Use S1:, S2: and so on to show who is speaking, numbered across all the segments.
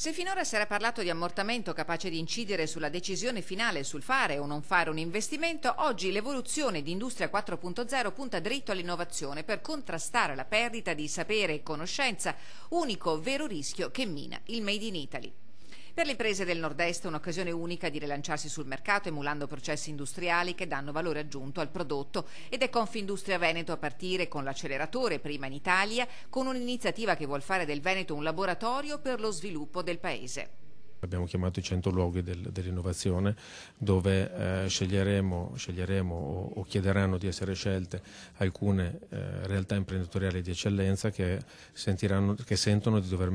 S1: Se finora si era parlato di ammortamento capace di incidere sulla decisione finale sul fare o non fare un investimento, oggi l'evoluzione di Industria 4.0 punta dritto all'innovazione per contrastare la perdita di sapere e conoscenza, unico vero rischio che mina il Made in Italy. Per le imprese del Nord-Est è un'occasione unica di rilanciarsi sul mercato emulando processi industriali che danno valore aggiunto al prodotto ed è Confindustria Veneto a partire con l'acceleratore prima in Italia con un'iniziativa che vuol fare del Veneto un laboratorio per lo sviluppo del paese.
S2: Abbiamo chiamato i 100 luoghi dell'innovazione dove sceglieremo o chiederanno di essere scelte alcune realtà imprenditoriali di eccellenza che sentono di voler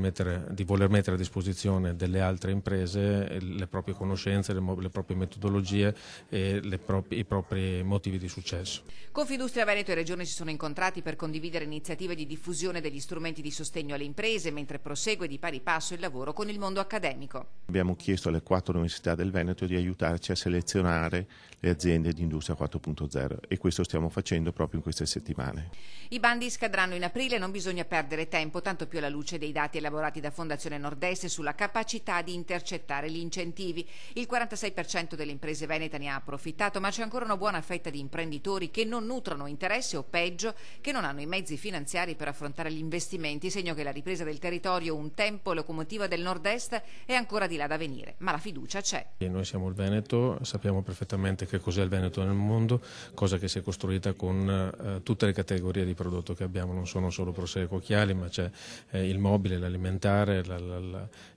S2: mettere a disposizione delle altre imprese le proprie conoscenze, le proprie metodologie e i propri motivi di successo.
S1: Confindustria Veneto e Regione si sono incontrati per condividere iniziative di diffusione degli strumenti di sostegno alle imprese mentre prosegue di pari passo il lavoro con il mondo accademico.
S3: Abbiamo chiesto alle 4 università del Veneto di aiutarci a selezionare le aziende di Industria 4.0 e questo stiamo facendo proprio in queste settimane.
S1: I bandi scadranno in aprile e non bisogna perdere tempo, tanto più alla luce dei dati elaborati da Fondazione Nord-Est sulla capacità di intercettare gli incentivi. Il 46% delle imprese venete ne ha approfittato, ma c'è ancora una buona fetta di imprenditori che non nutrono interesse o peggio, che non hanno i mezzi finanziari per affrontare gli investimenti, segno che la ripresa del territorio, un tempo locomotiva del Nord-Est, è ancora di là da venire, ma la fiducia c'è.
S2: E noi siamo il Veneto, sappiamo perfettamente che cos'è il Veneto nel mondo, cosa che si è costruita con tutte le categorie di prodotto che abbiamo, non sono solo Prosecco Occhiali, ma c'è il mobile, l'alimentare,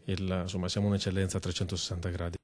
S2: insomma siamo un'eccellenza a 360 gradi.